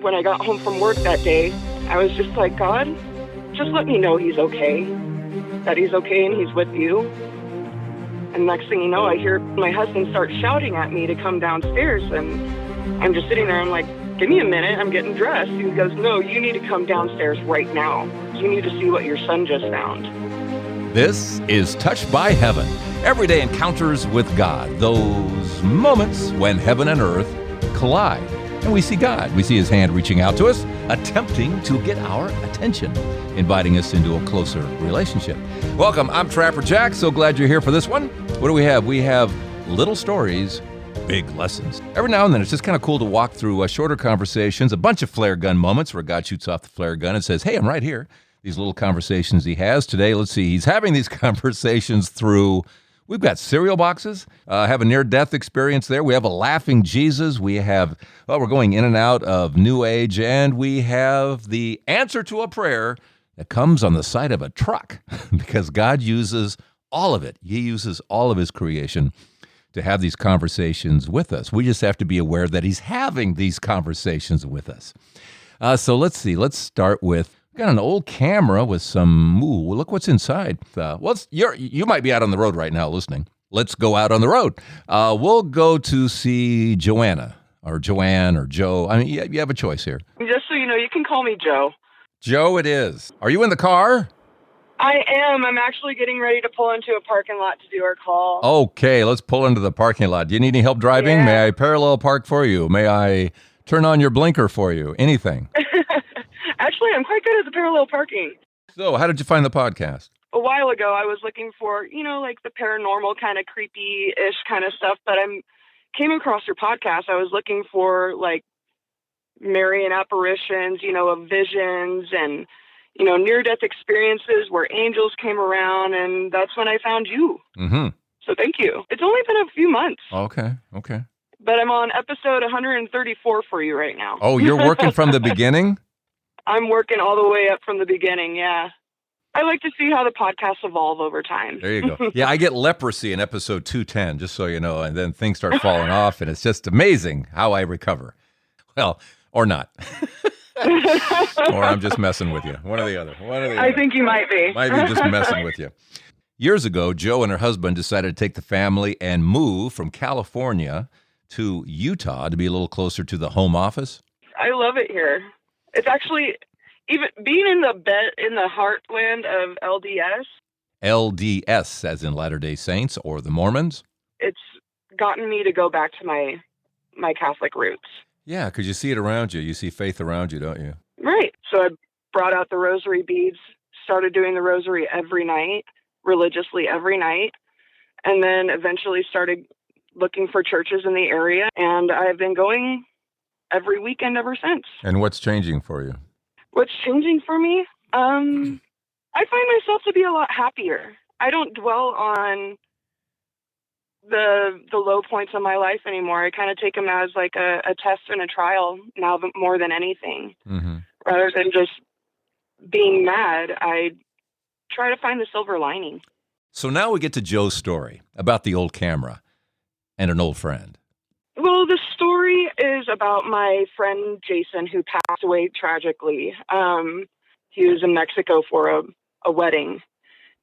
when I got home from work that day, I was just like, God, just let me know he's okay, that he's okay and he's with you. And next thing you know, I hear my husband start shouting at me to come downstairs, and I'm just sitting there. I'm like, give me a minute, I'm getting dressed. He goes, no, you need to come downstairs right now. You need to see what your son just found. This is Touched by Heaven, everyday encounters with God, those moments when heaven and earth collide. And we see God. We see his hand reaching out to us, attempting to get our attention, inviting us into a closer relationship. Welcome, I'm Trapper Jack. So glad you're here for this one. What do we have? We have little stories, big lessons. Every now and then, it's just kind of cool to walk through shorter conversations, a bunch of flare gun moments where God shoots off the flare gun and says, hey, I'm right here. These little conversations he has today. Let's see, he's having these conversations through, we've got cereal boxes, have a near-death experience there. We have a laughing Jesus. We have, we're going in and out of New Age, and we have the answer to a prayer that comes on the side of a truck because God uses all of it. He uses all of his creation to have these conversations with us. We just have to be aware that he's having these conversations with us. So let's see. Let's start with, we've got an old camera with some, look what's inside. You might be out on the road right now listening. Let's go out on the road. We'll go to see Joanna or Joanne or Joe. I mean, you have a choice here. Just so you know, you can call me Joe. Joe it is. Are you in the car? I am. I'm actually getting ready to pull into a parking lot to do our call. Okay, let's pull into the parking lot. Do you need any help driving? Yeah. May I parallel park for you? May I turn on your blinker for you? Anything? Actually, I'm quite good at the parallel parking. So, how did you find the podcast? A while ago, I was looking for, like the paranormal kind of creepy-ish kind of stuff, but I came across your podcast. I was looking for, like, Marian apparitions, of visions and, near-death experiences where angels came around, and that's when I found you. Mm-hmm. So thank you. It's only been a few months. Okay. But I'm on episode 134 for you right now. Oh, you're working from the beginning? I'm working all the way up from the beginning, yeah. I like to see how the podcasts evolve over time. There you go. Yeah, I get leprosy in episode 210, just so you know, and then things start falling off, and it's just amazing how I recover. Well, or not. Or I'm just messing with you. One or the other. I think you might be. Might be just messing with you. Years ago, Joe and her husband decided to take the family and move from California to Utah to be a little closer to the home office. I love it here. It's actually, even being in the heartland of LDS. LDS, as in Latter-day Saints or the Mormons. It's gotten me to go back to my Catholic roots. Yeah, because you see it around you. You see faith around you, don't you? Right. So I brought out the rosary beads, started doing the rosary every night, religiously every night, and then eventually started looking for churches in the area. And I've been going every weekend ever since. And what's changing for you? What's changing for me? I find myself to be a lot happier. I don't dwell on the low points of my life anymore. I kind of take them as like a test and a trial now more than anything. Mm-hmm. Rather than just being mad, I try to find the silver lining. So now we get to Joe's story about the old camera and an old friend. Well, the story is about my friend Jason, who passed away tragically. He was in Mexico for a wedding,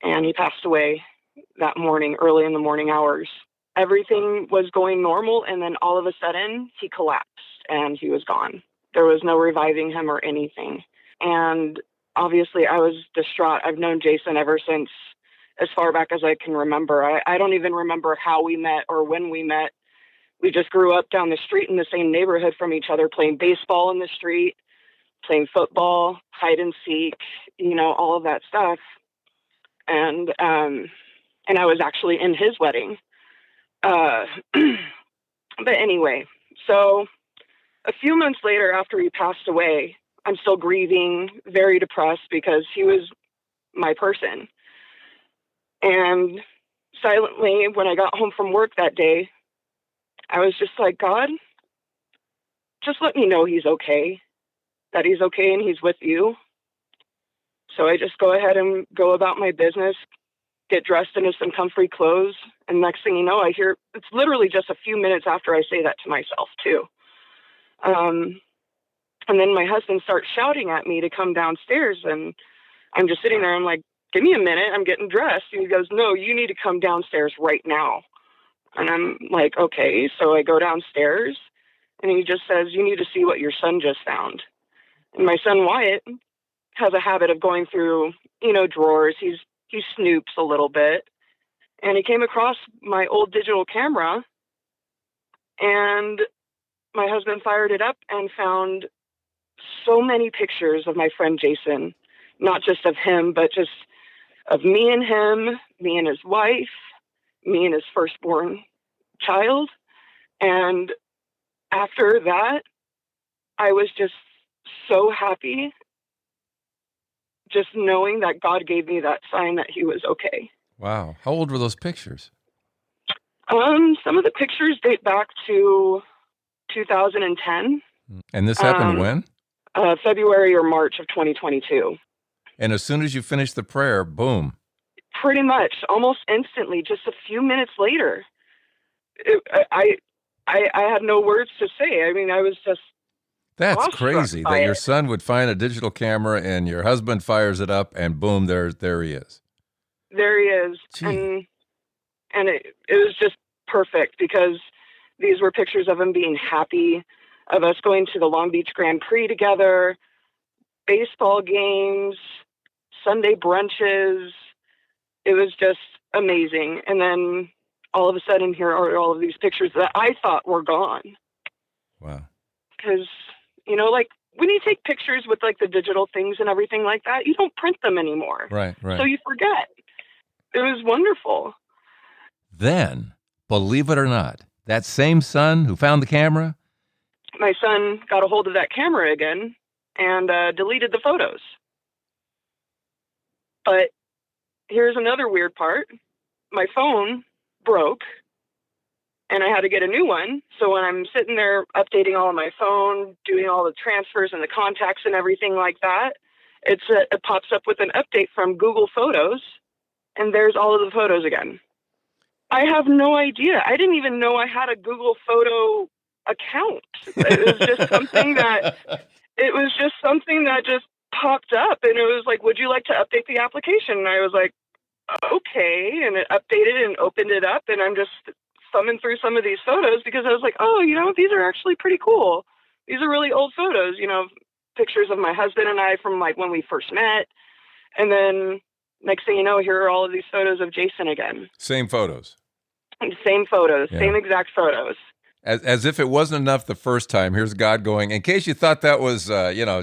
and he passed away that morning, early in the morning hours. Everything was going normal, and then all of a sudden, he collapsed, and he was gone. There was no reviving him or anything. And obviously, I was distraught. I've known Jason ever since as far back as I can remember. I don't even remember how we met or when we met. We just grew up down the street in the same neighborhood from each other, playing baseball in the street, playing football, hide and seek, all of that stuff. And I was actually in his wedding. But anyway, so a few months later after he passed away, I'm still grieving, very depressed because he was my person. And silently, when I got home from work that day, I was just like, God, just let me know he's okay, that he's okay and he's with you. So I just go ahead and go about my business, get dressed into some comfy clothes. And next thing you know, I hear, it's literally just a few minutes after I say that to myself too. And then my husband starts shouting at me to come downstairs, and I'm just sitting there. I'm like, give me a minute. I'm getting dressed. And he goes, no, you need to come downstairs right now. And I'm like, okay. So I go downstairs, and he just says, you need to see what your son just found. And my son Wyatt has a habit of going through, drawers. He snoops a little bit. And he came across my old digital camera, and my husband fired it up and found so many pictures of my friend Jason, not just of him, but just of me and him, me and his wife, me and his firstborn child. And after that, I was just so happy, just knowing that God gave me that sign that he was okay. Wow. How old were those pictures? Some of the pictures date back to 2010. And this happened when? February or March of 2022. And as soon as you finished the prayer, boom. Pretty much, almost instantly, just a few minutes later. I had no words to say. I mean, I was just That's crazy that your son would find a digital camera and your husband fires it up and boom, there he is. There he is. Gee. And it was just perfect because these were pictures of him being happy, of us going to the Long Beach Grand Prix together, baseball games, Sunday brunches. It was just amazing. And then all of a sudden, here are all of these pictures that I thought were gone. Wow. Because, like when you take pictures with like the digital things and everything like that, you don't print them anymore. Right. So you forget. It was wonderful. Then, believe it or not, that same son who found the camera? My son got a hold of that camera again and deleted the photos. But here's another weird part. My phone broke and I had to get a new one. So when I'm sitting there updating all of my phone, doing all the transfers and the contacts and everything like that, it pops up with an update from Google Photos, and there's all of the photos again. I have no idea. I didn't even know I had a Google Photo account. It was just something that just popped up, and it was like, would you like to update the application? And I was like, okay. And it updated and opened it up, and I'm just thumbing through some of these photos because I was like, oh, these are actually pretty cool. These are really old photos, pictures of my husband and I from like when we first met. And then next thing you know, here are all of these photos of Jason again. Same photos. Same photos, Yeah. Same exact photos. As if it wasn't enough the first time, here's God going, in case you thought that was,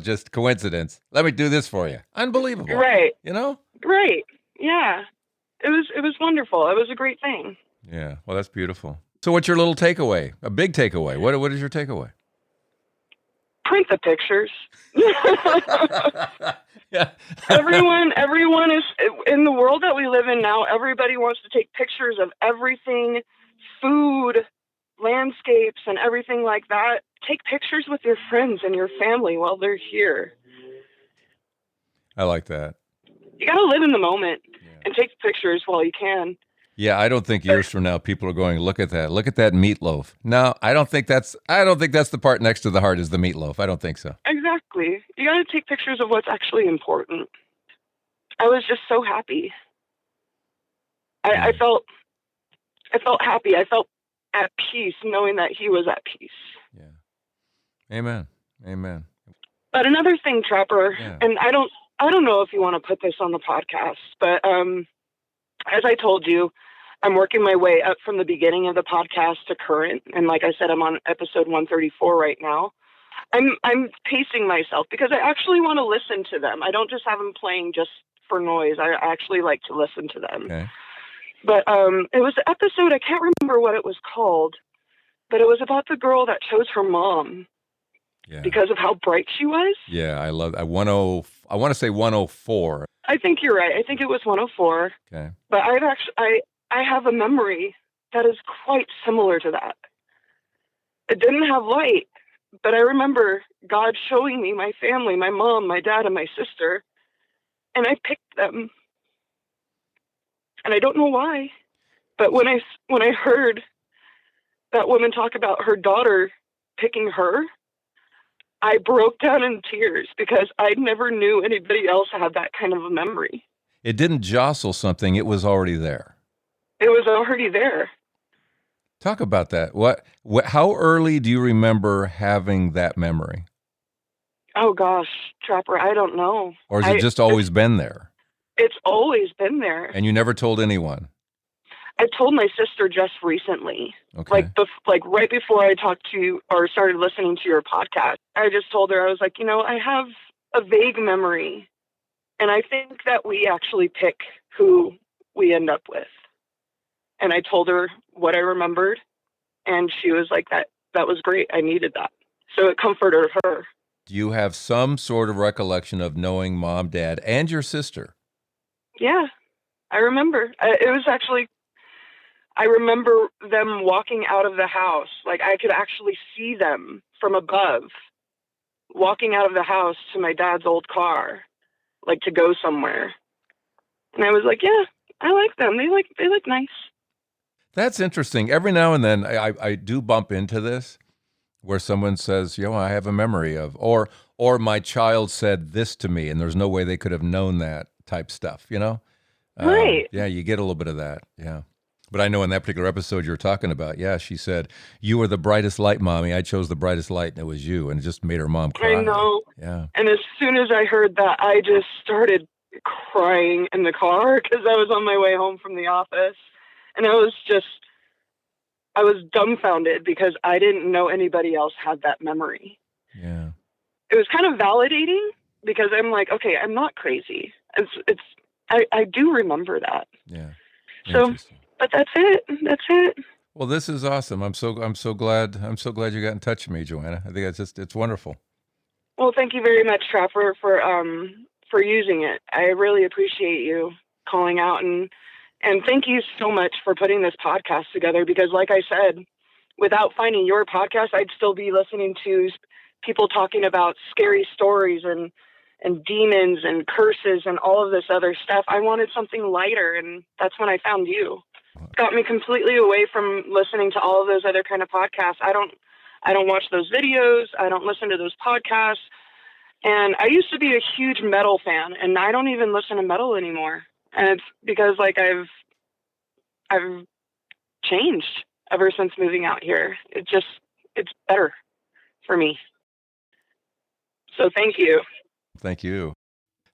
just coincidence, let me do this for you. Unbelievable. Right. Right. Yeah. It was wonderful. It was a great thing. Yeah. Well, that's beautiful. So what's your little takeaway? A big takeaway. What is your takeaway? Print the pictures. Yeah. Everyone is in the world that we live in now. Everybody wants to take pictures of everything, food, landscapes, and everything like that. Take pictures with your friends and your family while they're here. I like that. You got to live in the moment and take pictures while you can. Yeah, I don't think years from now people are going, look at that meatloaf. No, I don't think that's the part next to the heart is the meatloaf. I don't think so. Exactly. You got to take pictures of what's actually important. I was just so happy. I felt happy. I felt at peace knowing that he was at peace. Yeah. Amen. But another thing, Trapper, and I don't know if you want to put this on the podcast, but as I told you, I'm working my way up from the beginning of the podcast to current. And like I said, I'm on episode 134 right now. I'm pacing myself because I actually want to listen to them. I don't just have them playing just for noise. I actually like to listen to them. Okay. But it was an episode, I can't remember what it was called, but it was about the girl that chose her mom because of how bright she was. Yeah, I love that. I want to say 104. I think you're right. I think it was 104. Okay. But I have a memory that is quite similar to that. It didn't have light, but I remember God showing me my family, my mom, my dad, and my sister, and I picked them. And I don't know why, but when I heard that woman talk about her daughter picking her, I broke down in tears because I never knew anybody else had that kind of a memory. It didn't jostle something. It was already there. It was already there. Talk about that. How early do you remember having that memory? Oh gosh, Trapper, I don't know. Or has it just always been there? It's always been there. And you never told anyone? I told my sister just recently. Okay. Like right before I talked to you or started listening to your podcast, I just told her, I was like, I have a vague memory. And I think that we actually pick who we end up with. And I told her what I remembered. And she was like, that was great. I needed that. So it comforted her. Do you have some sort of recollection of knowing mom, dad, and your sister? Yeah, I remember. It was actually, I remember them walking out of the house. Like I could actually see them from above, walking out of the house to my dad's old car, like to go somewhere. And I was like, yeah, I like them. They look nice. That's interesting. Every now and then I do bump into this where someone says, I have a memory of, or my child said this to me and there's no way they could have known that type stuff, Right. Yeah, you get a little bit of that. Yeah. But I know in that particular episode you're talking about, she said, you were the brightest light, Mommy. I chose the brightest light and it was you. And it just made her mom cry. I know. Yeah. And as soon as I heard that, I just started crying in the car because I was on my way home from the office. And I was dumbfounded because I didn't know anybody else had that memory. Yeah. It was kind of validating because I'm like, okay, I'm not crazy. I do remember that. Yeah. So, but that's it. That's it. Well, this is awesome. I'm so glad you got in touch with me, Joanna. I think it's wonderful. Well, thank you very much, Trapper, for using it. I really appreciate you calling out and thank you so much for putting this podcast together because like I said, without finding your podcast, I'd still be listening to people talking about scary stories and demons and curses and all of this other stuff. I wanted something lighter, and that's when I found you. It got me completely away from listening to all of those other kind of podcasts. I don't watch those videos. I don't listen to those podcasts. And I used to be a huge metal fan, and I don't even listen to metal anymore. And it's because like I've changed ever since moving out here. It's better for me. So thank you. Thank you.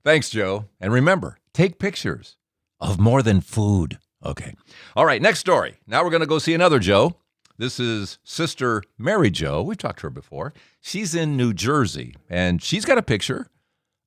Thanks, Joe. And remember, take pictures of more than food. Okay. All right, next story. Now we're going to go see another Joe. This is Sister Mary Jo. We've talked to her before. She's in New Jersey, and she's got a picture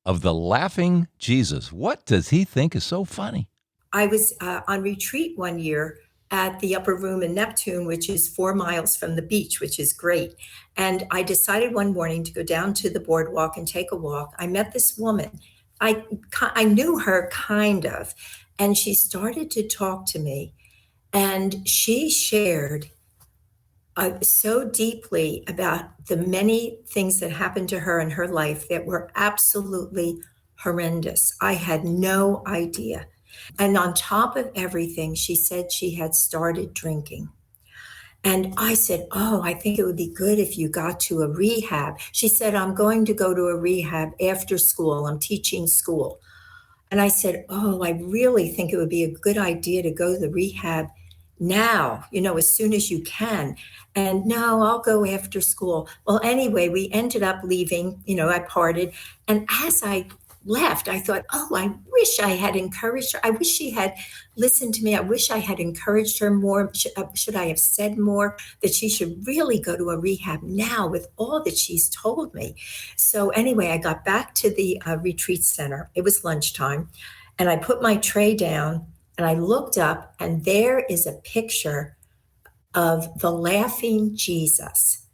of the laughing Jesus. What does he think is so funny? I was on retreat one year at the upper room in Neptune, which is 4 miles from the beach, which is great. And I decided one morning to go down to the boardwalk and take a walk. I met this woman. I knew her kind of, and she started to talk to me. And she shared so deeply about the many things that happened to her in her life that were absolutely horrendous. I had no idea. And on top of everything, she said she had started drinking. And I said, oh, I think it would be good if you got to a rehab. She said, I'm going to go to a rehab after school. I'm teaching school. And I said, oh, I really think it would be a good idea to go to the rehab now, as soon as you can. And no, I'll go after school. Well, anyway, we ended up leaving, I parted. And as I left, I thought, oh, I wish I had encouraged her. I wish she had listened to me. I wish I had encouraged her more. Should I have said more that she should really go to a rehab now with all that she's told me? So anyway, I got back to the retreat center. It was lunchtime, and I put my tray down and I looked up, and there is a picture of the laughing Jesus.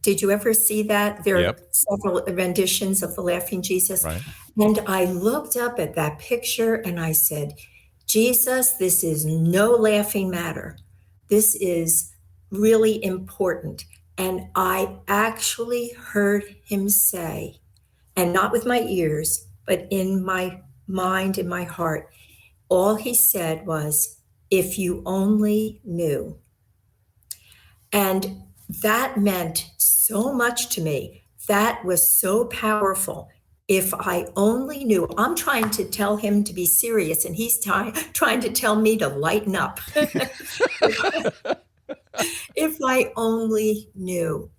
Did you ever see that? There are several renditions of the laughing Jesus. Right. And I looked up at that picture and I said, Jesus, this is no laughing matter. This is really important. And I actually heard him say, and not with my ears, but in my mind, in my heart, all he said was, if you only knew. And that meant so much to me That was so powerful. If I only knew, I'm trying to tell him to be serious, and he's trying to tell me to lighten up. If I only knew.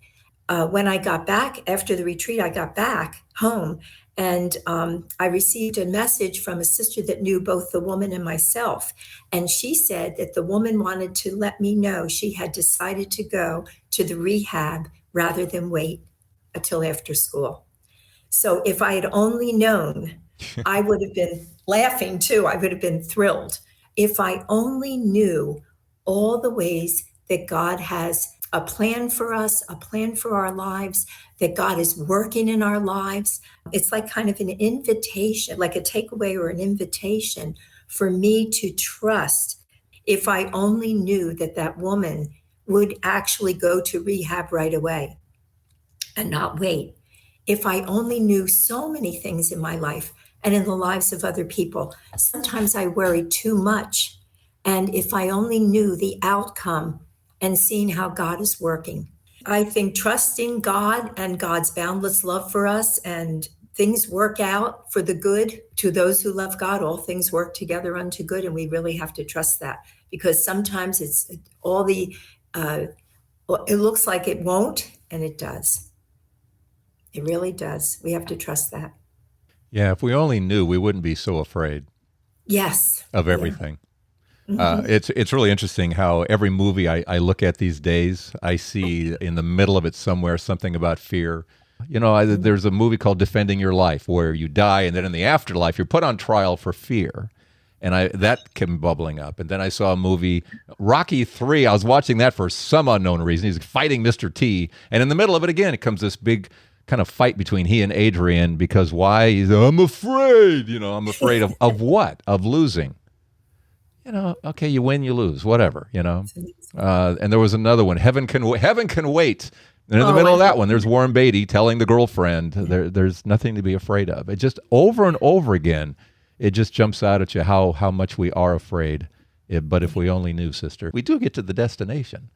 When I got back after the retreat, I got back home, and I received a message from a sister that knew both the woman and myself. And she said that the woman wanted to let me know she had decided to go to the rehab rather than wait until after school. So if I had only known, I would have been laughing too. I would have been thrilled. If I only knew all the ways that God has a plan for us, a plan for our lives, that God is working in our lives. It's like kind of an invitation, like a takeaway or an invitation for me to trust. If I only knew that that woman would actually go to rehab right away and not wait. If I only knew so many things in my life and in the lives of other people. Sometimes I worry too much. And if I only knew the outcome and seeing how God is working. I think trusting God and God's boundless love for us, and things work out for the good to those who love God. All things work together unto good, and we really have to trust that, because sometimes it's all the, it looks like it won't, and it does. It really does. We have to trust that. Yeah, if we only knew, we wouldn't be so afraid. Yes. Of everything. Yeah. It's really interesting how every movie I look at these days, I see in the middle of it somewhere something about fear. You know, there's a movie called Defending Your Life where you die, and then in the afterlife you're put on trial for fear. And that came bubbling up. And then I saw a movie, Rocky III. I was watching that for some unknown reason. He's fighting Mr. T. And in the middle of it again, it comes this big kind of fight between he and Adrian. Because why? I'm afraid. You know, I'm afraid of what? Of losing. You know, okay, you win, you lose, whatever, you know. And there was another one, Heaven Can Wait. And in the middle of that one, there's Warren Beatty telling the girlfriend, there's nothing to be afraid of. It just over and over again, it just jumps out at you how much we are afraid. But if we only knew, sister, we do get to the destination.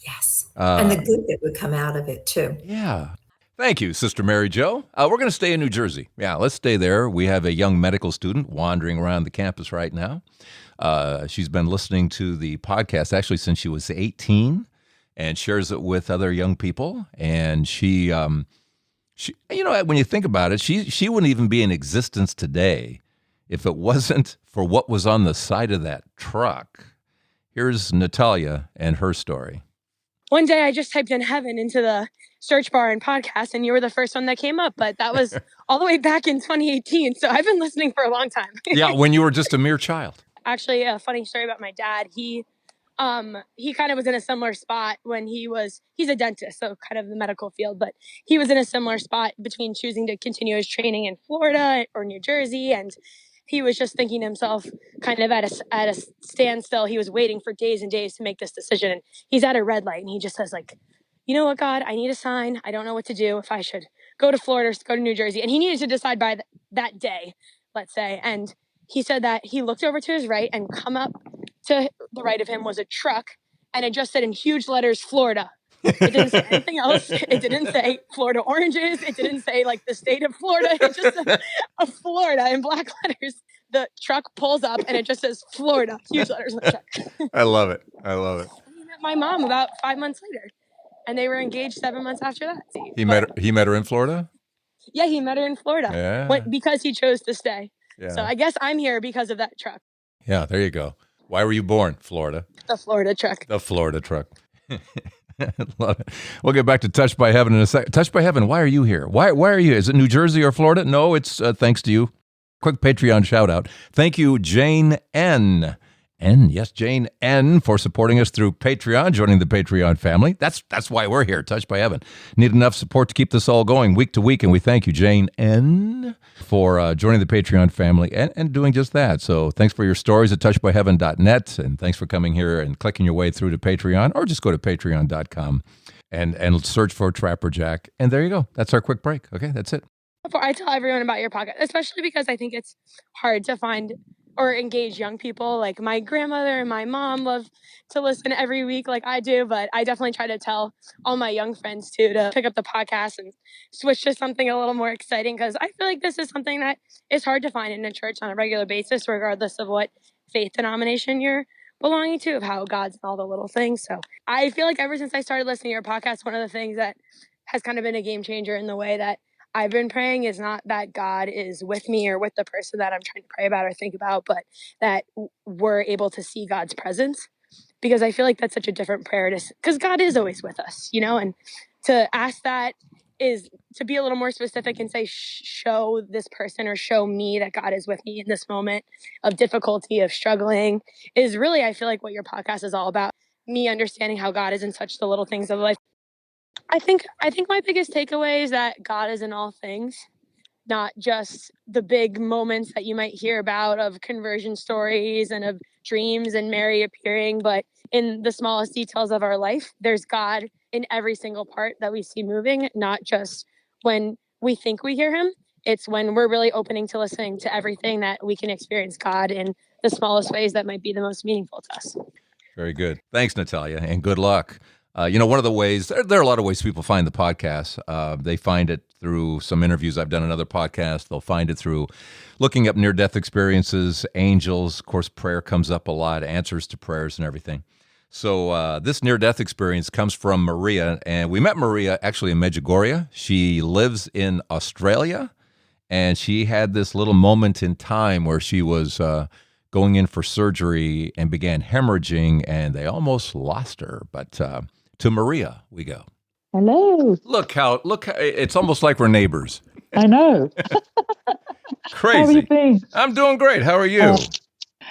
Yes, and the good that would come out of it, too. Yeah. Thank you, Sister Mary Jo. We're going to stay in New Jersey. Yeah, let's stay there. We have a young medical student wandering around the campus right now. She's been listening to the podcast actually since she was 18 and shares it with other young people. And she you know, when you think about it, she wouldn't even be in existence today if it wasn't for what was on the side of that truck. Here's Natalia and her story. One day I just typed in heaven into the search bar and podcast, and you were the first one that came up, but that was all the way back in 2018. So I've been listening for a long time. Yeah, when you were just a mere child. Actually, a funny story about my dad. He kind of was in a similar spot when he's a dentist, so kind of the medical field, but he was in a similar spot between choosing to continue his training in Florida or New Jersey. And he was just thinking to himself kind of at a standstill. He was waiting for days and days to make this decision. And he's at a red light and he just says, like, you know what, God, I need a sign. I don't know what to do, if I should go to Florida or go to New Jersey. And he needed to decide by that day, let's say. And he said that he looked over to his right, and come up to the right of him was a truck, and it just said in huge letters, Florida. It didn't say anything else. It didn't say Florida oranges. It didn't say like the state of Florida. It just said a Florida in black letters. The truck pulls up and it just says Florida, huge letters on the truck. I love it. I love it. He met my mom about 5 months later, and they were engaged 7 months after that. He met her in Florida? Yeah, he met her in Florida. Yeah. Because he chose to stay. Yeah. So I guess I'm here because of that truck. Yeah, there you go. Why were you born? Florida. The Florida truck. The Florida truck. Love it. We'll get back to Touched by Heaven in a second. Touched by Heaven, why are you here? Why are you? Is it New Jersey or Florida? No, it's thanks to you. Quick Patreon shout out. Thank you, Jane N. Yes, Jane N. for supporting us through Patreon, joining the Patreon family. That's why we're here, Touched by Heaven. Need enough support to keep this all going week to week, and we thank you, Jane N., for joining the Patreon family and doing just that. So thanks for your stories at touchedbyheaven.net, and thanks for coming here and clicking your way through to Patreon, or just go to patreon.com and search for Trapper Jack. And there you go. That's our quick break. Okay, that's it. Before I tell everyone about your podcast, especially because I think it's hard to find or engage young people. Like my grandmother and my mom love to listen every week like I do, but I definitely try to tell all my young friends too to pick up the podcast and switch to something a little more exciting, because I feel like this is something that is hard to find in a church on a regular basis, regardless of what faith denomination you're belonging to, of how God's and all the little things. So I feel like ever since I started listening to your podcast, one of the things that has kind of been a game changer in the way that I've been praying is not that God is with me or with the person that I'm trying to pray about or think about, but that we're able to see God's presence. Because I feel like that's such a different prayer, because God is always with us, and to ask that is to be a little more specific and say, show this person or show me that God is with me in this moment of difficulty, of struggling, is really, I feel like, what your podcast is all about. Me understanding how God is in such the little things of life. I think my biggest takeaway is that God is in all things, not just the big moments that you might hear about of conversion stories and of dreams and Mary appearing, but in the smallest details of our life, there's God in every single part that we see moving, not just when we think we hear him. It's when we're really opening to listening to everything that we can experience God in the smallest ways that might be the most meaningful to us. Very good. Thanks, Natalia, and good luck. One of the ways, there are a lot of ways people find the podcast. They find it through some interviews I've done on other podcasts. They'll find it through looking up near-death experiences, angels. Of course, prayer comes up a lot, answers to prayers and everything. So this near-death experience comes from Maria, and we met Maria actually in Medjugorje. She lives in Australia, and she had this little moment in time where she was going in for surgery and began hemorrhaging, and they almost lost her. But to Maria we go. Hello. Look how it's almost like we're neighbors. I know. Crazy. How are you been? I'm doing great. How are you?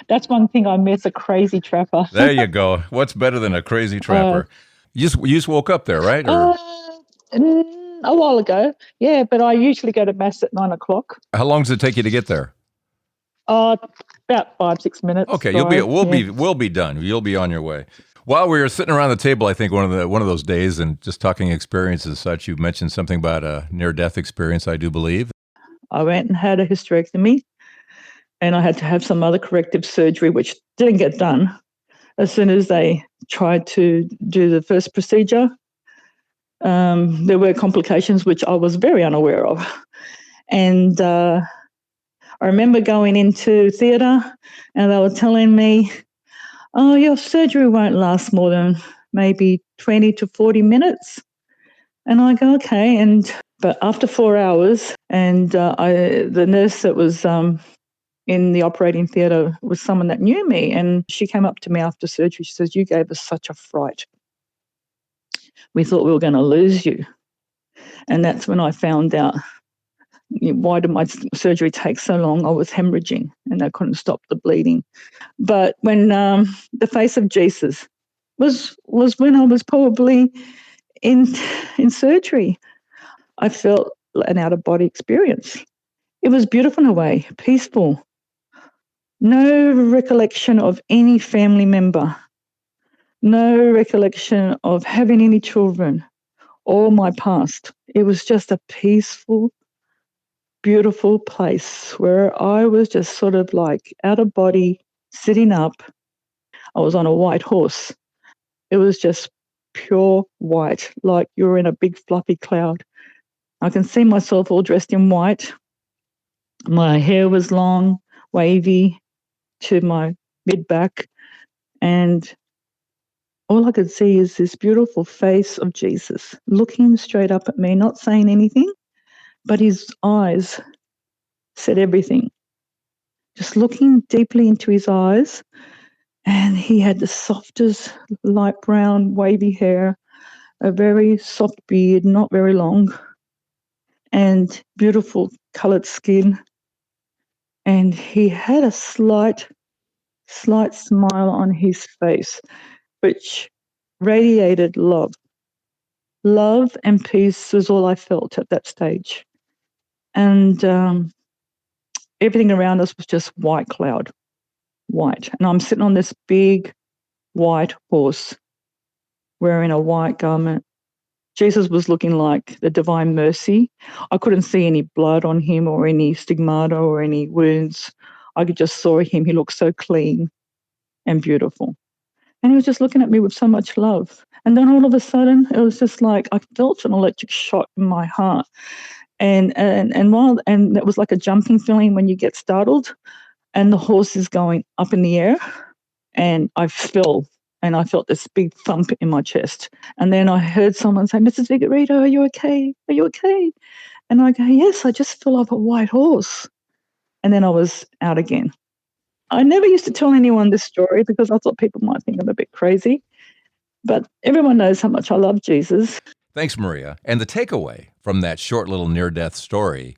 That's one thing I miss, a crazy trapper. There you go. What's better than a crazy trapper? You just woke up there, right? Or a while ago, yeah, but I usually go to mass at 9:00. How long does it take you to get there? About 5-6 minutes. Okay, drive. we'll be done. You'll be on your way. While we were sitting around the table, I think one of those days and just talking experiences and such, you mentioned something about a near-death experience, I do believe. I went and had a hysterectomy, and I had to have some other corrective surgery, which didn't get done. As soon as they tried to do the first procedure, there were complications which I was very unaware of. And I remember going into theatre and they were telling me, oh, your surgery won't last more than maybe 20 to 40 minutes. And I go, okay. But after 4 hours, and the nurse that was in the operating theatre was someone that knew me, and she came up to me after surgery. She says, you gave us such a fright. We thought we were going to lose you. And that's when I found out, why did my surgery take so long? I was hemorrhaging and I couldn't stop the bleeding. But when the face of Jesus was when I was probably in surgery, I felt an out-of-body experience. It was beautiful in a way, peaceful. No recollection of any family member. No recollection of having any children or my past. It was just a peaceful, beautiful place where I was just sort of like out of body, sitting up. I was on a white horse. It was just pure white, like you were in a big fluffy cloud. I can see myself all dressed in white. My hair was long, wavy to my mid-back, and all I could see is this beautiful face of Jesus looking straight up at me, not saying anything, but his eyes said everything. Just looking deeply into his eyes, and he had the softest light brown wavy hair, a very soft beard, not very long, and beautiful coloured skin. And he had a slight smile on his face, which radiated love. Love and peace was all I felt at that stage. And everything around us was just white cloud, white. And I'm sitting on this big white horse wearing a white garment. Jesus was looking like the divine mercy. I couldn't see any blood on him or any stigmata or any wounds. I could just saw him. He looked so clean and beautiful. And he was just looking at me with so much love. And then all of a sudden, it was just like I felt an electric shock in my heart. And it was like a jumping feeling when you get startled, and the horse is going up in the air, and I fell, and I felt this big thump in my chest. And then I heard someone say, "Mrs. Vigorito, are you okay? Are you okay?" And I go, "Yes, I just fell off a white horse." And then I was out again. I never used to tell anyone this story because I thought people might think I'm a bit crazy. But everyone knows how much I love Jesus. Thanks, Maria. And the takeaway from that short little near-death story,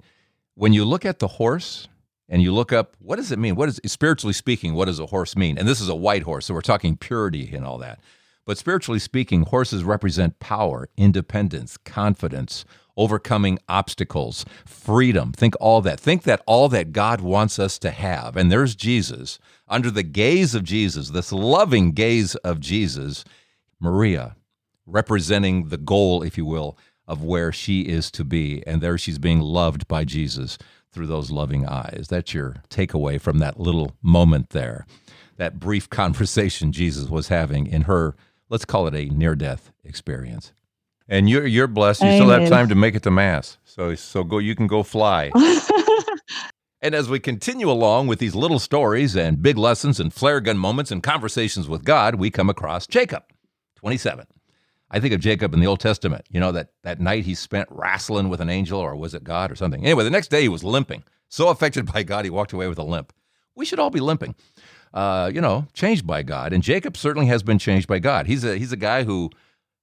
when you look at the horse and you look up, what does it mean? Spiritually speaking, what does a horse mean? And this is a white horse, so we're talking purity and all that. But spiritually speaking, horses represent power, independence, confidence, overcoming obstacles, freedom. Think all that. Think that all that God wants us to have. And there's Jesus. Under the gaze of Jesus, this loving gaze of Jesus, Maria, representing the goal, if you will, of where she is to be. And there she's being loved by Jesus through those loving eyes. That's your takeaway from that little moment there, that brief conversation Jesus was having in her, let's call it a near-death experience. And you're blessed. You still have time to make it to Mass. So go. You can go fly. And as we continue along with these little stories and big lessons and flare gun moments and conversations with God, we come across Jacob, 27. I think of Jacob in the Old Testament, that night he spent wrestling with an angel, or was it God or something? Anyway, the next day he was limping. So affected by God, he walked away with a limp. We should all be limping, changed by God. And Jacob certainly has been changed by God. He's a guy who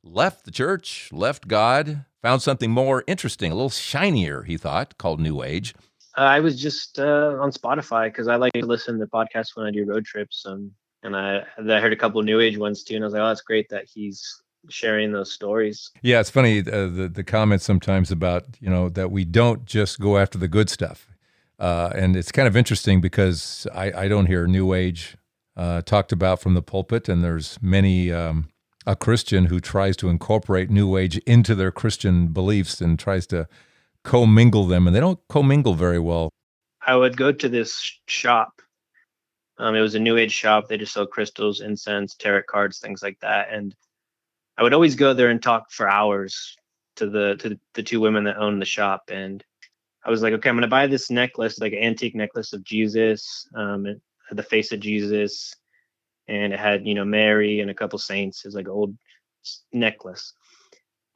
left the church, left God, found something more interesting, a little shinier, he thought, called New Age. I was just on Spotify because I like to listen to podcasts when I do road trips. And I heard a couple of New Age ones too. And I was like, oh, that's great that he's sharing those stories. Yeah, it's funny, the comments sometimes about, that we don't just go after the good stuff. And it's kind of interesting because I don't hear New Age talked about from the pulpit. And there's many... a Christian who tries to incorporate New Age into their Christian beliefs and tries to commingle them, and they don't commingle very well. I would go to this shop. It was a New Age shop. They just sell crystals, incense, tarot cards, things like that. And I would always go there and talk for hours to the two women that owned the shop. And I was like, okay, I'm going to buy this necklace, like an antique necklace of Jesus, it had the face of Jesus. And it had, Mary and a couple saints. It was like an old necklace.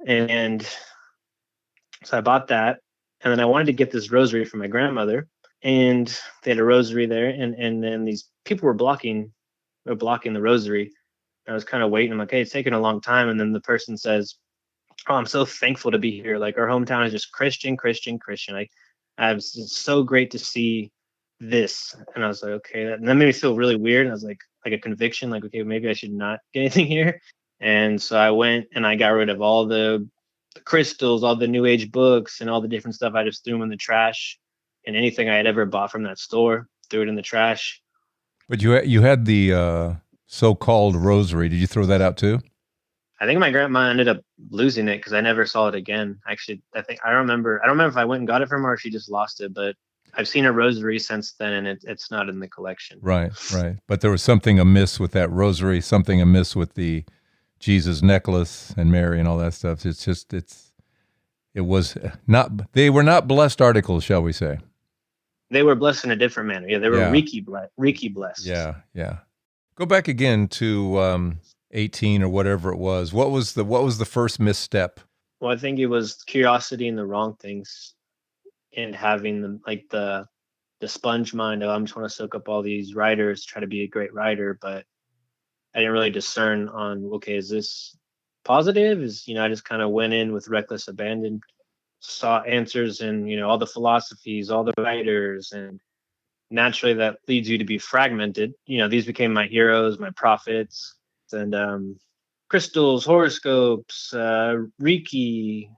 And so I bought that. And then I wanted to get this rosary for my grandmother. And they had a rosary there. And then these people were blocking the rosary. I was kind of waiting. I'm like, hey, it's taking a long time. And then the person says, oh, I'm so thankful to be here. Like, our hometown is just Christian. Like, it's so great to see this. And I was like, okay. And that made me feel really weird. And I was like a conviction, like, okay, maybe I should not get anything here. And so I went and I got rid of all the crystals, all the New Age books, and all the different stuff. I just threw them in the trash, and anything I had ever bought from that store, threw it in the trash. But you had the so-called rosary. Did you throw that out too? I think my grandma ended up losing it because I never saw it again. Actually, I don't remember if I went and got it from her or she just lost it, but I've seen a rosary since then, and it's not in the collection. Right. But there was something amiss with that rosary, something amiss with the Jesus necklace and Mary and all that stuff. They were not blessed articles, shall we say. They were blessed in a different manner. Yeah, they were Reiki blessed. Yeah. Go back again to 18 or whatever it was. What was the first misstep? Well, I think it was curiosity in the wrong things. And having the sponge mind of, I'm just want to soak up all these writers, try to be a great writer, but I didn't really discern on, okay, is this positive? I just kind of went in with reckless abandon, saw answers in, all the philosophies, all the writers, and naturally that leads you to be fragmented. These became my heroes, my prophets, and crystals, horoscopes, Reiki,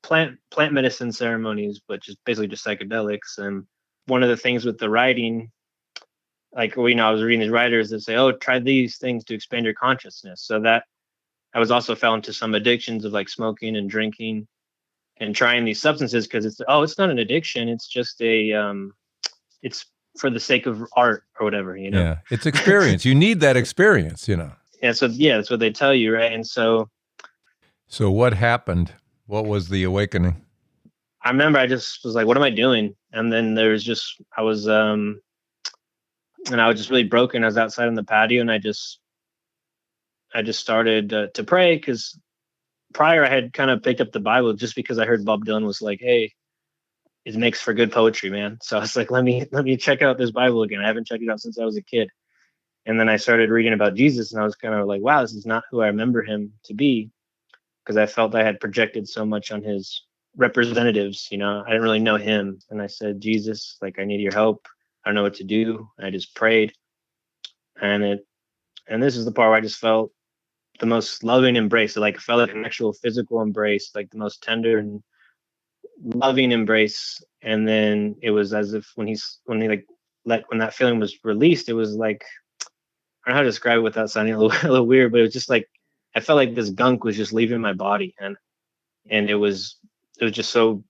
plant medicine ceremonies, which is basically just psychedelics. And one of the things with the writing, I was reading these writers that say, oh, try these things to expand your consciousness. So that I was also fell into some addictions of like smoking and drinking and trying these substances because it's not an addiction. It's just it's for the sake of art or whatever, you know? Yeah, it's experience. You need that experience, Yeah, so that's what they tell you, right? And so So what happened? What was the awakening? I remember I just was like, what am I doing? And then there was just, I was just really broken. I was outside on the patio, and I just started to pray, because prior I had kind of picked up the Bible just because I heard Bob Dylan was like, hey, it makes for good poetry, man. So I was like, let me check out this Bible again. I haven't checked it out since I was a kid. And then I started reading about Jesus, and I was kind of like, wow, this is not who I remember him to be, because I felt I had projected so much on his representatives. I didn't really know him. And I said, Jesus, like, I need your help. I don't know what to do. And I just prayed. And this is the part where I just felt the most loving embrace. It like felt like an actual physical embrace, like the most tender and loving embrace. And then it was as if when that feeling was released, it was like, I don't know how to describe it without sounding a little weird, but it was just like, I felt like this gunk was just leaving my body. And it was just so,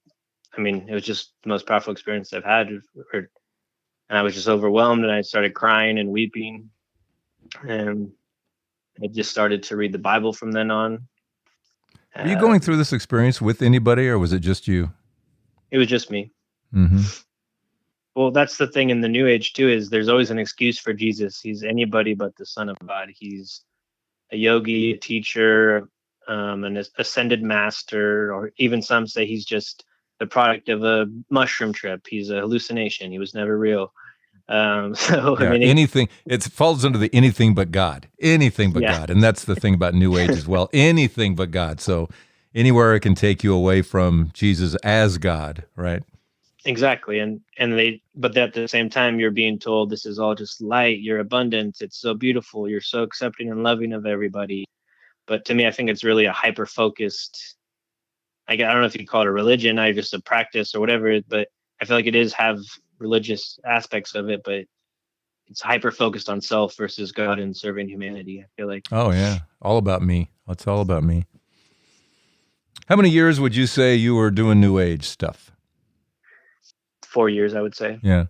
it was just the most powerful experience I've had. And I was just overwhelmed, and I started crying and weeping. And I just started to read the Bible from then on. Were you going through this experience with anybody, or was it just you? It was just me. Mm-hmm. Well, that's the thing in the New Age too, is there's always an excuse for Jesus. He's anybody but the Son of God. He's a yogi, a teacher, an ascended master, or even some say he's just the product of a mushroom trip. He's a hallucination. He was never real. Anything, it falls under the anything but God, God. And that's the thing about New Age as well. Anything but God. So anywhere it can take you away from Jesus as God, right? Exactly. But at the same time, you're being told this is all just light. You're abundant. It's so beautiful. You're so accepting and loving of everybody. But to me, I think it's really a hyper-focused, I don't know if you call it a religion, or just a practice or whatever, but I feel like it is have religious aspects of it, but it's hyper-focused on self versus God and serving humanity, I feel like. Oh, yeah. All about me. It's all about me. How many years would you say you were doing New Age stuff? 4 years, I would say. Yeah.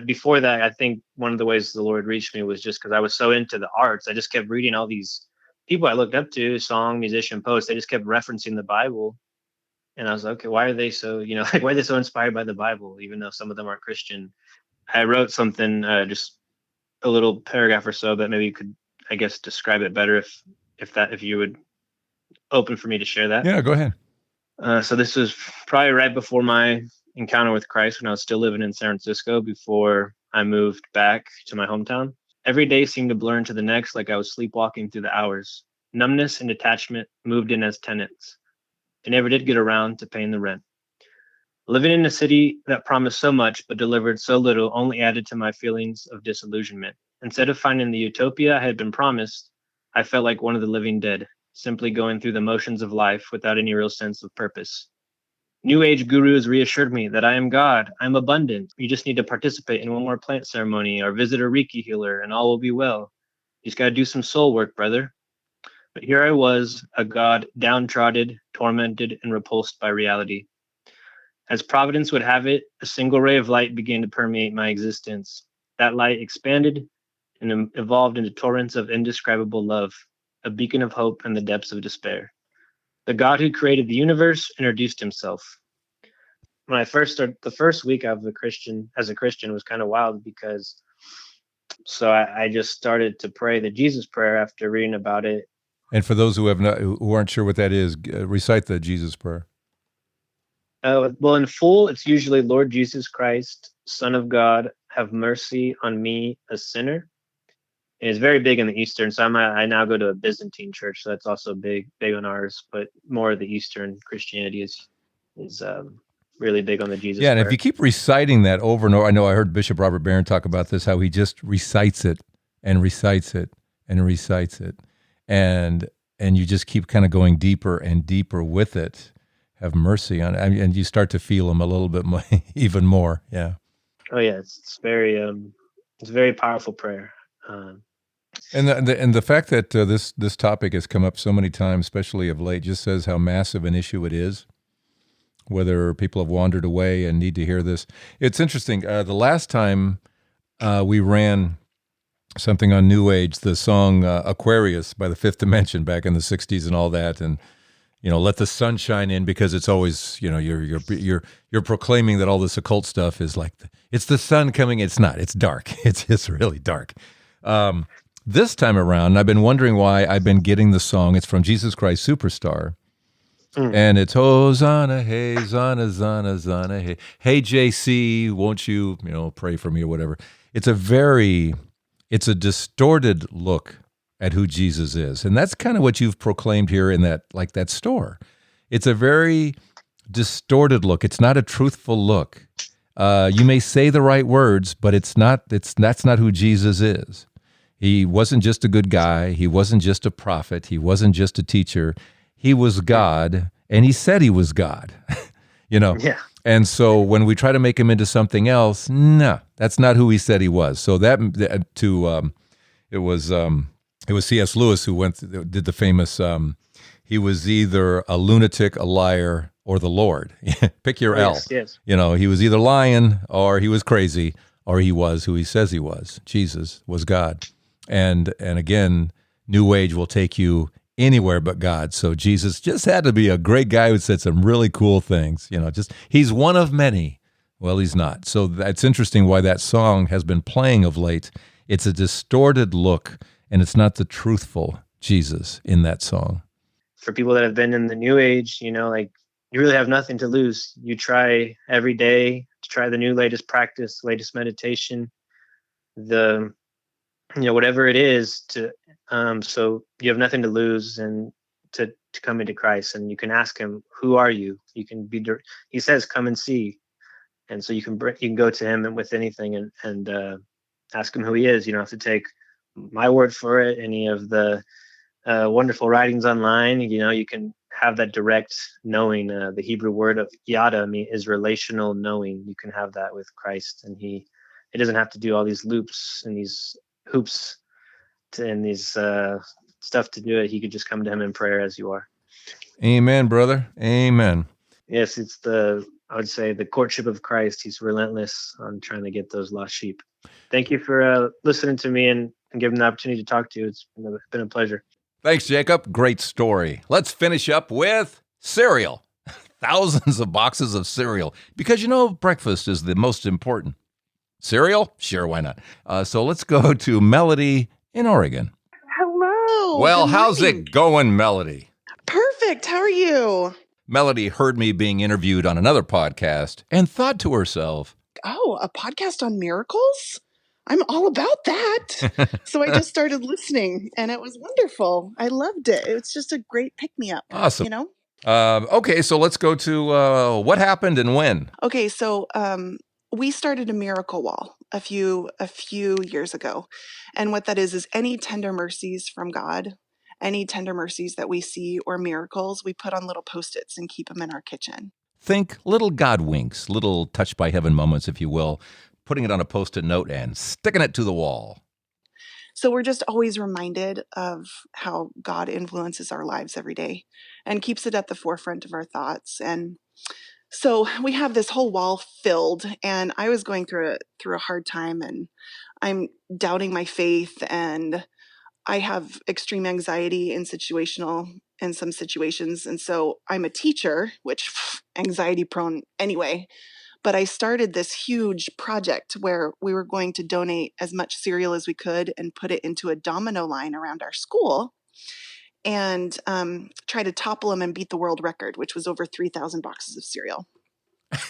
Before that, I think one of the ways the Lord reached me was just because I was so into the arts. I just kept reading all these people I looked up to, song, musician, poets. They just kept referencing the Bible. And I was like, okay, why are they so, why are they so inspired by the Bible, even though some of them aren't Christian? I wrote something, just a little paragraph or so, that maybe you could, I guess, describe it better if you would open for me to share that. Yeah, go ahead. So this was probably right before my encounter with Christ, when I was still living in San Francisco before I moved back to my hometown. Every day seemed to blur into the next, like I was sleepwalking through the hours. Numbness and detachment moved in as tenants. I never did get around to paying the rent. Living in a city that promised so much but delivered so little only added to my feelings of disillusionment. Instead of finding the utopia I had been promised, I felt like one of the living dead, simply going through the motions of life without any real sense of purpose. New Age gurus reassured me that I am God, I'm abundant. You just need to participate in one more plant ceremony or visit a Reiki healer and all will be well. You just got to do some soul work, brother. But here I was, a God downtrodden, tormented, and repulsed by reality. As Providence would have it, a single ray of light began to permeate my existence. That light expanded and evolved into torrents of indescribable love, a beacon of hope in the depths of despair. The God who created the universe introduced himself. When I first started, the first week as a Christian was kind of wild, because I just started to pray the Jesus prayer after reading about it. And for those who aren't sure what that is, recite the Jesus prayer. Well, in full, it's usually, Lord Jesus Christ, Son of God, have mercy on me, a sinner. And it's very big in the Eastern. So I now go to a Byzantine church, so that's also big on ours. But more of the Eastern Christianity is really big on the Jesus prayer. And if you keep reciting that over and over, I know I heard Bishop Robert Barron talk about this, how he just recites it and recites it and recites it, and you just keep kind of going deeper and deeper with it. Have mercy on it, and you start to feel him a little bit more, even more. Yeah. Oh yeah, it's very powerful prayer. And the fact that this topic has come up so many times, especially of late, just says how massive an issue it is. Whether people have wandered away and need to hear this, it's interesting. The last time we ran something on New Age, the song Aquarius by the Fifth Dimension back in the 60s and all that. And, let the sun shine in, because it's always, you're proclaiming that all this occult stuff is like, it's the sun coming. It's not, it's dark. It's really dark. This time around, I've been wondering why I've been getting the song. It's from Jesus Christ Superstar. And it's Hosanna, hey, Zana, Zana, Zana, hey. Hey, JC, won't you, pray for me or whatever. It's a distorted look at who Jesus is. And that's kind of what you've proclaimed here in that store. It's a very distorted look. It's not a truthful look. You may say the right words, but that's not who Jesus is. He wasn't just a good guy. He wasn't just a prophet. He wasn't just a teacher. He was God, and he said he was God. Yeah. And so when we try to make him into something else, no, that's not who he said he was. So it was C.S. Lewis who did the famous, he was either a lunatic, a liar, or the Lord. Pick your L. Yes. He was either lying, or he was crazy, or he was who he says he was. Jesus was God. And again, New Age will take you anywhere but God. So Jesus just had to be a great guy who said some really cool things. He's one of many. Well, he's not. So that's interesting why that song has been playing of late. It's a distorted look, and it's not the truthful Jesus in that song. For people that have been in the New Age, you really have nothing to lose. You try every day to try the latest practice, latest meditation, whatever it is so you have nothing to lose, and to come into Christ, and you can ask him, who are you? He says, come and see. And so you can go to him with anything and ask him who he is. You don't have to take my word for it. Any of the wonderful writings online, you can have that direct knowing. The Hebrew word of yada is relational knowing. You can have that with Christ, and he doesn't have to do all these loops and these hoops and these stuff to do it. He could just come to him in prayer as you are. Amen, brother. Amen. Yes, it's I would say the courtship of Christ. He's relentless on trying to get those lost sheep. Thank you for listening to me and giving the opportunity to talk to you. It's been a pleasure. Thanks, Jacob. Great story. Let's finish up with cereal. Thousands of boxes of cereal. Because breakfast is the most important. Cereal? Sure, why not? So let's go to Melody in Oregon. Hello. Well, how's it going, Melody? Perfect. How are you? Melody heard me being interviewed on another podcast and thought to herself, oh, a podcast on miracles? I'm all about that. So I just started listening, and it was wonderful. I loved it. It's just a great pick-me-up. Awesome. Okay, so let's go to what happened and when. Okay, so we started a miracle wall a few years ago. And what that is any tender mercies from God, any tender mercies that we see or miracles, we put on little Post-its and keep them in our kitchen. Think little God winks, little touched by heaven moments, if you will, putting it on a Post-it note and sticking it to the wall. So we're just always reminded of how God influences our lives every day and keeps it at the forefront of our thoughts. And so we have this whole wall filled, and I was going through a hard time, and I'm doubting my faith, and I have extreme anxiety in some situations. And so I'm a teacher, which anxiety prone anyway. But I started this huge project where we were going to donate as much cereal as we could and put it into a domino line around our school and try to topple them and beat the world record, which was over 3,000 boxes of cereal.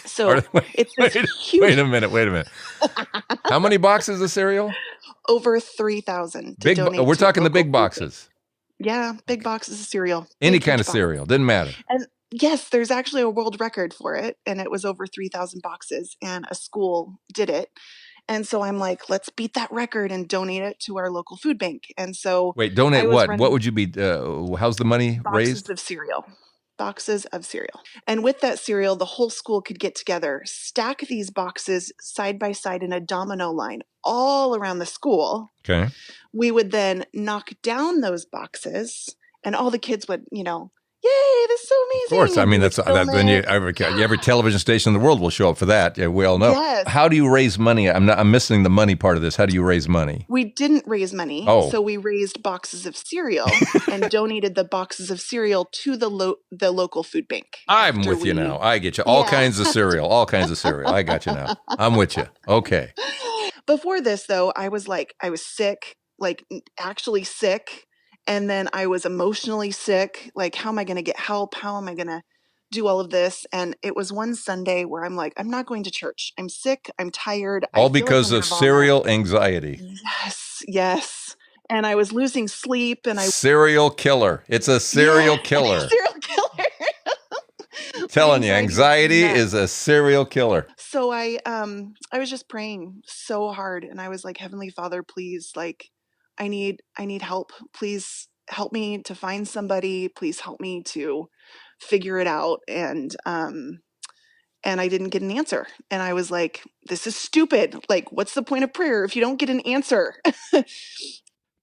So huge... Wait a minute. How many boxes of cereal? Over 3,000. We're talking the big boxes. Yeah, big boxes of cereal. Any kind of cereal, didn't matter. And yes, there's actually a world record for it, and it was over 3,000 boxes, and a school did it. And so I'm like, let's beat that record and donate it to our local food bank. And so wait, donate what? What would you be? How's the money raised? Boxes of cereal. And with that cereal, the whole school could get together, stack these boxes side by side in a domino line all around the school. Okay. We would then knock down those boxes, and all the kids would, yay, this is so Of course. amazing. I And mean, we would that's film then it. every television station in the world will show up for that. Yeah, we all know. Yes. How do you raise money? I'm missing the money part of this. How do you raise money? We didn't raise money, Oh. so we raised boxes of cereal and donated the boxes of cereal to the local food bank. I'm with you now. I get you. All kinds of cereal. I got you now. I'm with you. Okay. Before this, though, I was sick, actually sick. And then I was emotionally sick. Like, how am I going to get help? How am I going to do all of this? And it was one Sunday where I'm like, I'm not going to church. I'm sick. I'm tired. All because of cereal anxiety. Yes. And I was losing sleep. And Serial killer. It's a serial killer. Serial killer. Telling you, anxiety is a serial killer. So I was just praying so hard, and I was like, Heavenly Father, please, like, I need help. Please help me to find somebody. Please help me to figure it out. And I didn't get an answer. And I was like, this is stupid. Like, what's the point of prayer if you don't get an answer?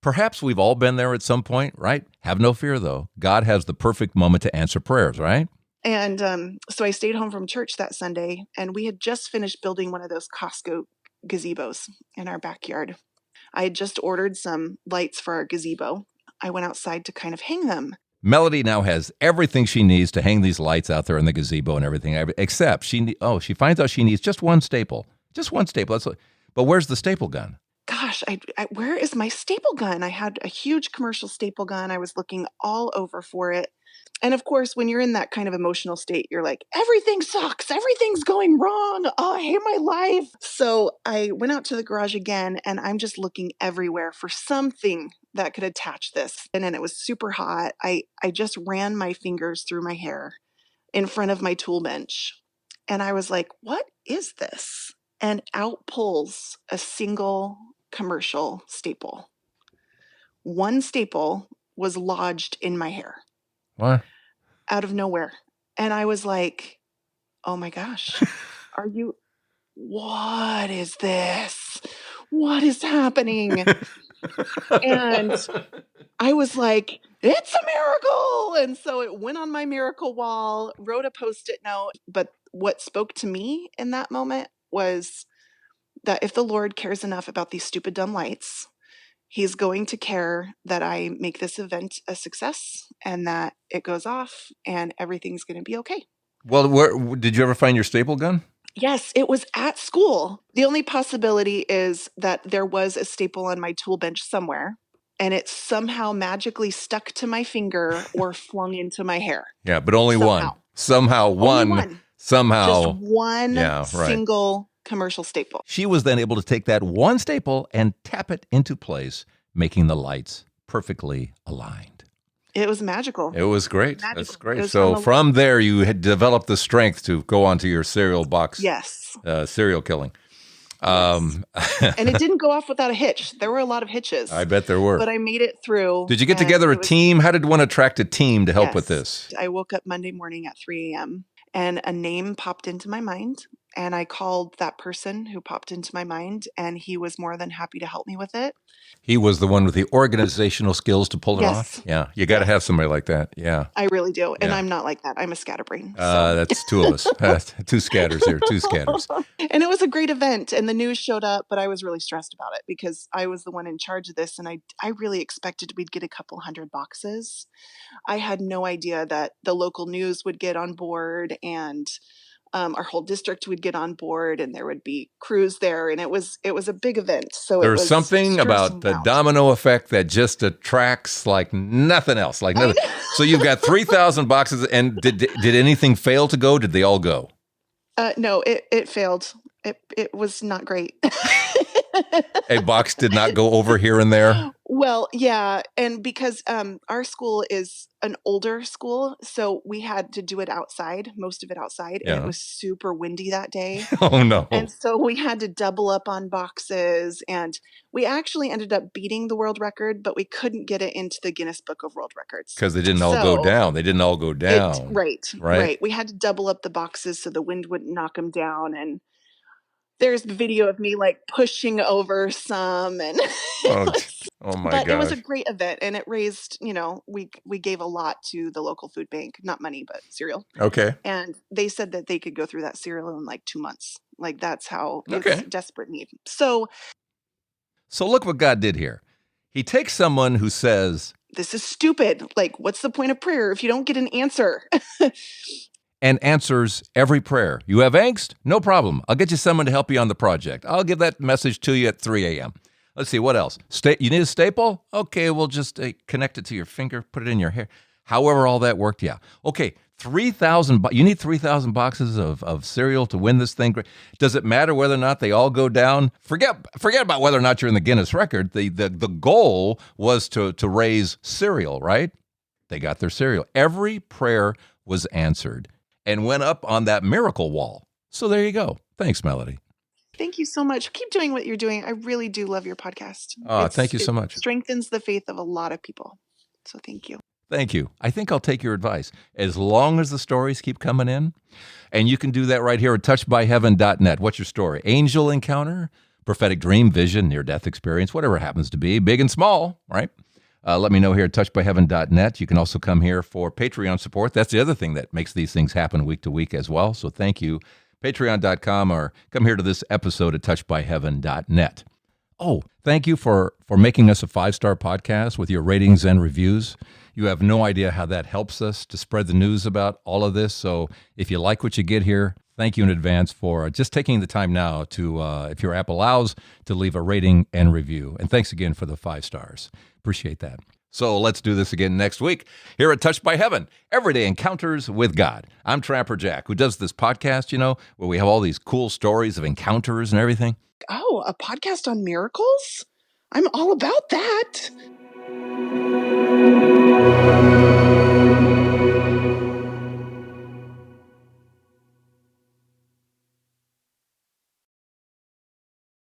Perhaps we've all been there at some point, right? Have no fear, though. God has the perfect moment to answer prayers, right? And so I stayed home from church that Sunday, and we had just finished building one of those Costco gazebos in our backyard. I had just ordered some lights for our gazebo. I went outside to kind of hang them. Melody now has everything she needs to hang these lights out there in the gazebo and everything, except she finds out she needs just one staple. Just one staple. But where's the staple gun? Gosh, where is my staple gun? I had a huge commercial staple gun. I was looking all over for it. And of course, when you're in that kind of emotional state, you're like, everything sucks. Everything's going wrong. Oh, I hate my life. So I went out to the garage again, and I'm just looking everywhere for something that could attach this. And then it was super hot. I just ran my fingers through my hair in front of my tool bench. And I was like, what is this? And out pulls a single commercial staple. One staple was lodged in my hair. What? Out of nowhere. And I was like, oh my gosh, what is this? What is happening? And I was like, it's a miracle. And so it went on my miracle wall, wrote a Post-it note. But what spoke to me in that moment was that if the Lord cares enough about these stupid, dumb lights, He's going to care that I make this event a success and that it goes off and everything's going to be okay. Well, did you ever find your staple gun? Yes, it was at school. The only possibility is that there was a staple on my tool bench somewhere and it somehow magically stuck to my finger or flung into my hair. Yeah, but only one. Somehow one. Somehow. Just one single commercial staple. She was then able to take that one staple and tap it into place, making the lights perfectly aligned. It was magical. It was great. That's great. So from there, you had developed the strength to go onto your cereal box. Yes. Cereal killing. And it didn't go off without a hitch. There were a lot of hitches. I bet there were. But I made it through. Did you get together a team? How did one attract a team to help with this? I woke up Monday morning at 3 a.m. and a name popped into my mind. And I called that person who popped into my mind, and he was more than happy to help me with it. He was the one with the organizational skills to pull it off? Yeah. You got to have somebody like that. Yeah. I really do. And I'm not like that. I'm a scatterbrain. That's two of us. Two scatters here. Two scatters. And it was a great event, and the news showed up, but I was really stressed about it because I was the one in charge of this, and I really expected we'd get a couple hundred boxes. I had no idea that the local news would get on board and our whole district would get on board and there would be crews there. And it was a big event. So there's something about the domino effect that just attracts like nothing else. So you've got 3,000 boxes. And did anything fail to go? Did they all go? No, it failed. It was not great. A box did not go over here and there? Well, yeah. And because our school is an older school, so we had to do it outside, most of it outside. And it was super windy that day. Oh, no. And so we had to double up on boxes. And we actually ended up beating the world record, but we couldn't get it into the Guinness Book of World Records. Because they didn't all go down. They didn't all go down. Right. We had to double up the boxes so the wind wouldn't knock them down. And There's video of me like pushing over some, and Oh, oh my but it was a gosh. great event, and it raised, we gave a lot to the local food bank, not money, but cereal. Okay. And they said that they could go through that cereal in like 2 months. Like that's how it's Okay. desperate need. So So look what God did here. He takes someone who says, this is stupid. Like, what's the point of prayer if you don't get an answer? and answers every prayer. You have angst? No problem. I'll get you someone to help you on the project. I'll give that message to you at 3 a.m. Let's see, what else? You need a staple? Okay, we'll just connect it to your finger, put it in your hair. However all that worked, yeah. Okay, 3,000, you need 3,000 boxes of cereal to win this thing. Does it matter whether or not they all go down? Forget about whether or not you're in the Guinness record. The goal was to raise cereal, right? They got their cereal. Every prayer was answered and went up on that miracle wall. So there you go. Thanks, Melody. Thank you so much. Keep doing what you're doing. I really do love your podcast. Thank you so much. It strengthens the faith of a lot of people. So thank you. Thank you. I think I'll take your advice. As long as the stories keep coming in, and you can do that right here at touchedbyheaven.net. What's your story? Angel encounter, prophetic dream, vision, near-death experience, whatever it happens to be, big and small, right? Let me know here at touchedbyheaven.net. You can also come here for Patreon support. That's the other thing that makes these things happen week to week as well. So thank you. Patreon.com, or come here to this episode at touchedbyheaven.net. Oh, thank you for making us a 5-star podcast with your ratings and reviews. You have no idea how that helps us to spread the news about all of this. So if you like what you get here, thank you in advance for just taking the time now to, if your app allows, to leave a rating and review. And thanks again for the 5 stars. Appreciate that. So let's do this again next week here at Touched by Heaven, Everyday Encounters with God. I'm Trapper Jack, who does this podcast, where we have all these cool stories of encounters and everything. Oh, a podcast on miracles? I'm all about that.